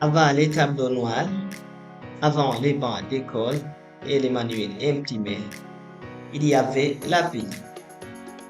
Avant les tableaux noirs, avant les bancs d'école et les manuels imprimés, il y avait la vie.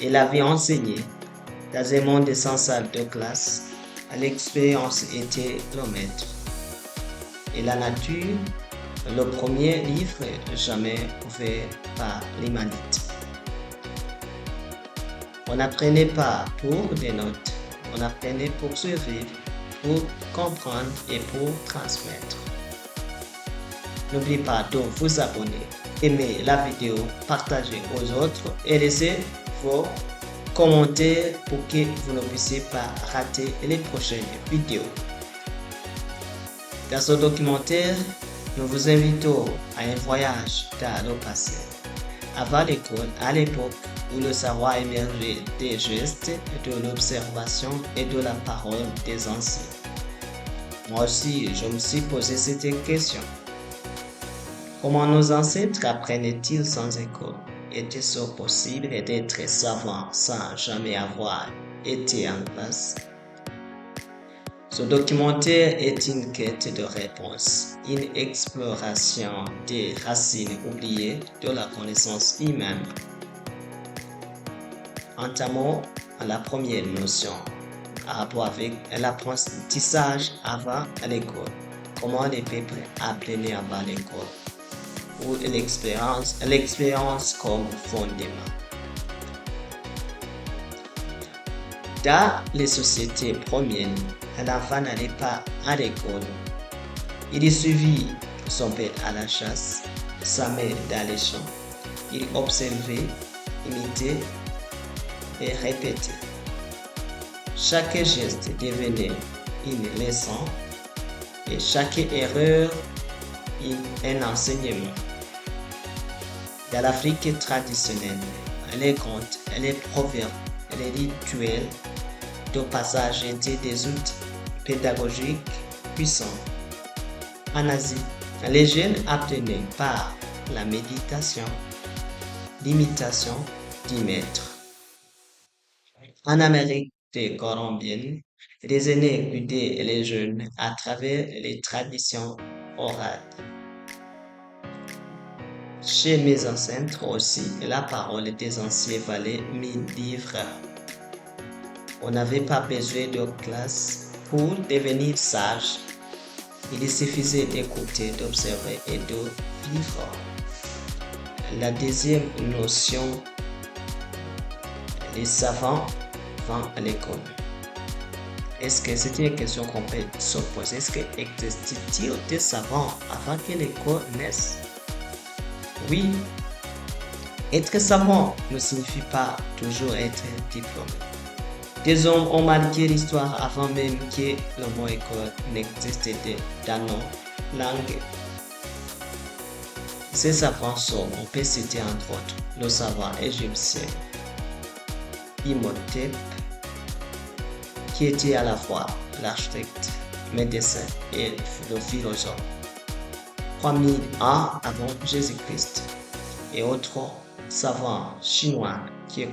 Et la vie enseignée. Dans un monde sans salle de classe, l'expérience était le maître. Et la nature, le premier livre jamais ouvert par l'humanité. On n'apprenait pas pour des notes, on apprenait pour survivre, pour comprendre et pour transmettre. N'oubliez pas de vous abonner, aimer la vidéo, partager aux autres et laisser vos commentaires pour que vous ne puissiez pas rater les prochaines vidéos. Dans ce documentaire, nous vous invitons à un voyage dans le passé. Avant l'école, à l'époque où le savoir émergeait des gestes, de l'observation et de la parole des anciens. Moi aussi, je me suis posé cette question. Comment nos ancêtres apprenaient-ils sans école? Était-ce possible d'être savant sans jamais avoir été en classe? Ce documentaire est une quête de réponses, une exploration des racines oubliées de la connaissance humaine. Entamons la première notion, à rapport avec l'apprentissage avant l'école. Comment les peuples apprenaient avant l'école? Ou l'expérience comme fondement. Dans les sociétés premières, l'enfant n'allait pas à l'école. Il suivit son père à la chasse, sa mère dans les champs. Il observait, imitait et répétait. Chaque geste devenait une leçon et chaque erreur un enseignement. Dans l'Afrique traditionnelle, les contes, les proverbes, les rituels de passage étaient des outils pédagogiques puissants. En Asie, les jeunes apprenaient par la méditation, l'imitation du maître. En Amérique colombienne, les aînés guidaient les jeunes à travers les traditions orales. Chez mes ancêtres aussi, la parole des anciens valait 1000 livres. On n'avait pas besoin de classe pour devenir sage. Il suffisait d'écouter, d'observer et de vivre. La deuxième notion, les savants vont à l'école. Est-ce que c'est une question qu'on peut se poser? Est-ce qu'il existe-t-il des savants avant que l'école naisse? Oui, être savant ne signifie pas toujours être diplômé. Des hommes ont marqué l'histoire avant même que le mot école n'existe dans nos langues. Ces savants sont, on peut citer entre autres, le savant égyptien Imhotep, qui était à la fois l'architecte, médecin et le philosophe. 3000 ans avant Jésus-Christ, et autres savants chinois qui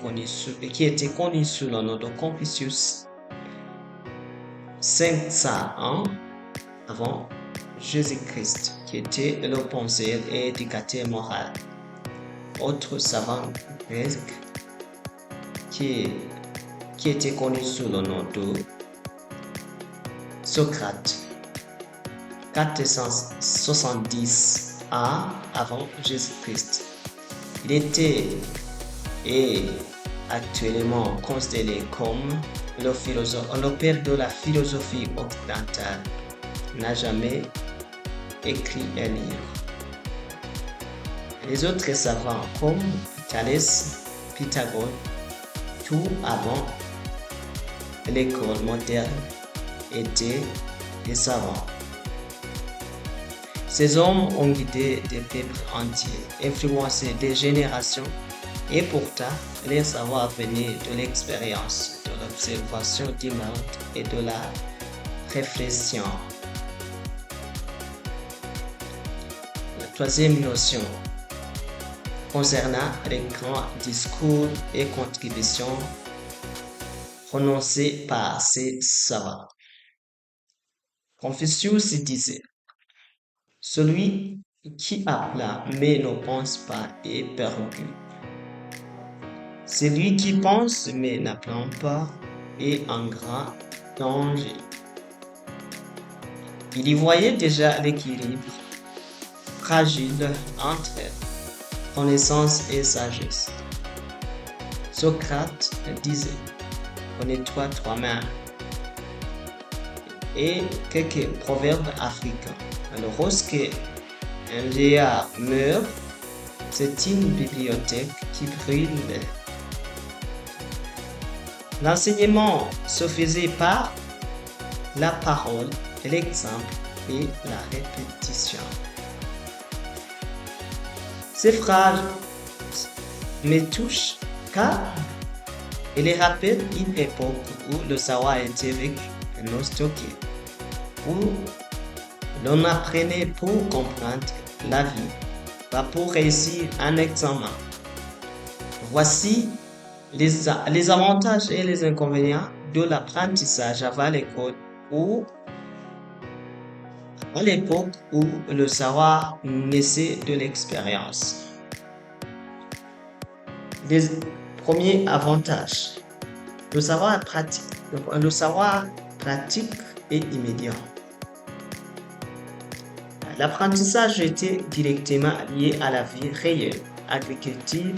étaient connus sous le nom de Confucius. 500 ans avant Jésus-Christ, qui était le penseur et éducateur moral. Autres savants grecs qui était connu sous le nom de Socrate. 470 ans avant Jésus-Christ. Il était et actuellement considéré comme le père de la philosophie occidentale. N'a jamais écrit un livre. Les autres savants comme Thalès, Pythagore, tout avant l'école moderne étaient des savants. Ces hommes ont guidé des peuples entiers, influencé des générations, et pourtant, les savoirs venaient de l'expérience, de l'observation du monde et de la réflexion. La troisième notion concernant les grands discours et contributions prononcées par ces savants. Confucius disait, celui qui appela mais ne pense pas est perdu. Celui qui pense mais n'apprend pas est en grand danger. Il y voyait déjà l'équilibre fragile entre connaissance et sagesse. Socrate disait, connais-toi toi-même. Et quelques proverbes africains. Lorsque un vieillard meurt, c'est une bibliothèque qui brûle. L'enseignement se faisait par la parole, l'exemple et la répétition. Ces phrases me touchent car elles rappellent une époque où le savoir était vécu, non stocké, où l'on apprenait pour comprendre la vie, pas pour réussir un examen. Voici les avantages et les inconvénients de l'apprentissage avant l'école ou à l'époque où le savoir naissait de l'expérience. Les premiers avantages. Le savoir pratique est immédiat. L'apprentissage était directement lié à la vie réelle, agriculture,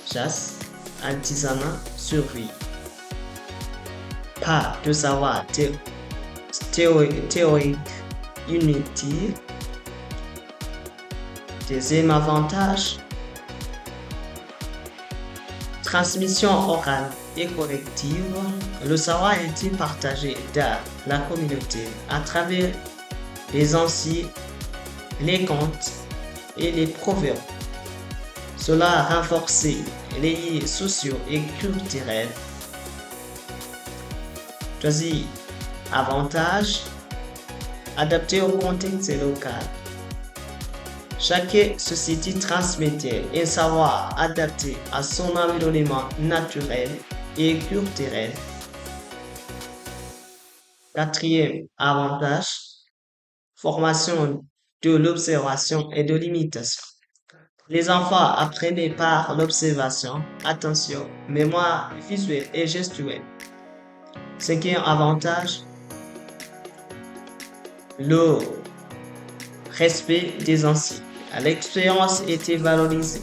chasse, artisanat, survie. Pas de savoir théorique inutile. Deuxième avantage, transmission orale et collective. Le savoir a été partagé dans la communauté à travers les anciens, les contes et les proverbes. Cela a renforcé les liens sociaux et culturels. Troisième avantage, adapté au contexte local. Chaque société transmettait un savoir adapté à son environnement naturel et culturel. Quatrième avantage, formation de l'observation et de l'imitation. Les enfants apprenaient par l'observation, attention, mémoire visuelle et gestuelle. Cinquième avantage, le respect des anciens. L'expérience était valorisée.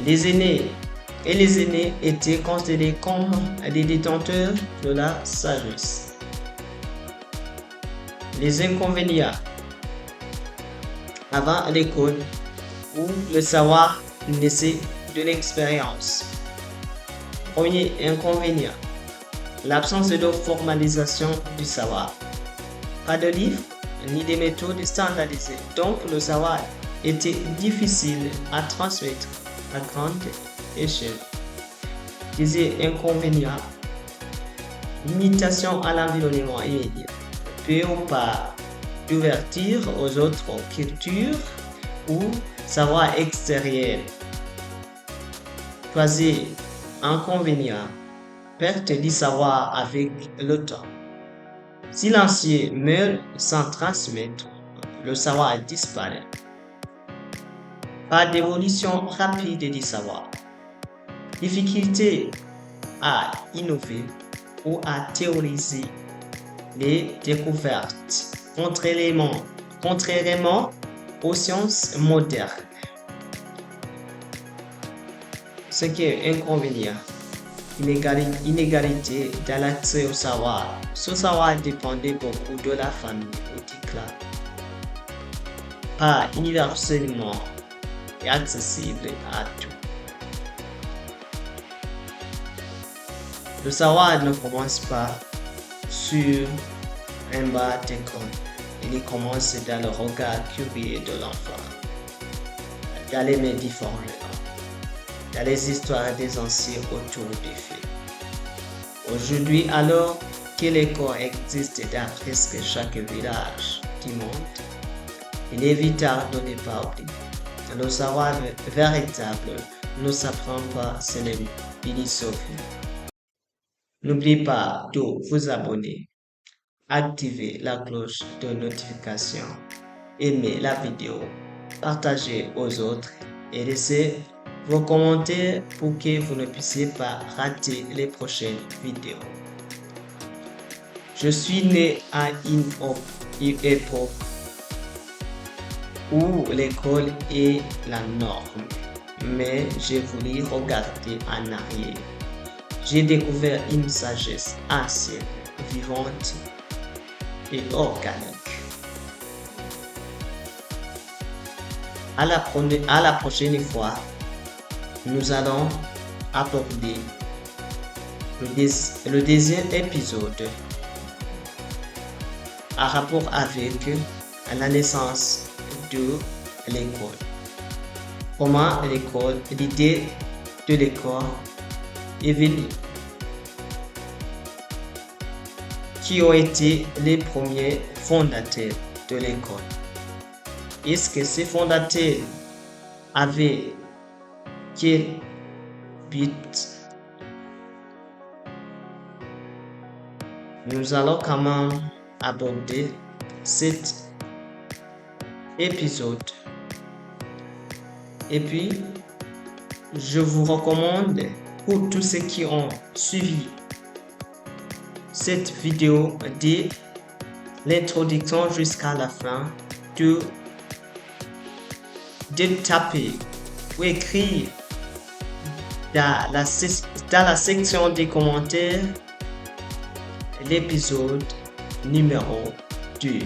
Les aînés étaient considérés comme des détenteurs de la sagesse. Les inconvénients. Avant l'école, où le savoir naissait de l'expérience. Premier inconvénient, l'absence de formalisation du savoir. Pas de livre ni de méthodes standardisées, donc le savoir était difficile à transmettre à grande échelle. Deuxième inconvénient, limitation à l'environnement immédiat. Peu ou pas d'ouverture aux autres cultures ou savoir extérieur. Troisième inconvénient, perte du savoir avec le temps. Si l'ancien meurt sans transmettre, le savoir disparaît. Pas d'évolution rapide du savoir. Difficulté à innover ou à théoriser les découvertes, contrairement aux sciences modernes. Ce qui est inconvénient, inégalité dans l'accès au savoir. Ce savoir dépendait beaucoup de la famille ou du clan. Pas universellement accessible à tous. Le savoir ne commence pas sur un bas d'école. Il commence dans le regard curieux de l'enfant, dans les médicaments, dans les histoires des anciens autour des faits. Aujourd'hui, alors que l'école existe dans presque chaque village du monde, il est vital de ne pas oublier. Le savoir véritable ne s'apprend pas, c'est une philosophie. N'oubliez pas de vous abonner activez la cloche de notification, aimez la vidéo, partagez aux autres et laissez vos commentaires pour que vous ne puissiez pas rater les prochaines vidéos. Je suis né à une époque où l'école est la norme, mais j'ai voulu regarder en arrière. J'ai découvert une sagesse ancienne, vivante et organique. À la prochaine fois, nous allons aborder le deuxième épisode en rapport avec la naissance de l'école. Comment l'école, l'idée de l'école est venue. Qui ont été les premiers fondateurs de l'école? Est-ce que ces fondateurs avaient quel but? Nous allons quand même aborder cet épisode. Et puis, je vous recommande pour tous ceux qui ont suivi cette vidéo de l'introduction jusqu'à la fin de taper ou écrire dans la section des commentaires l'épisode numéro 2.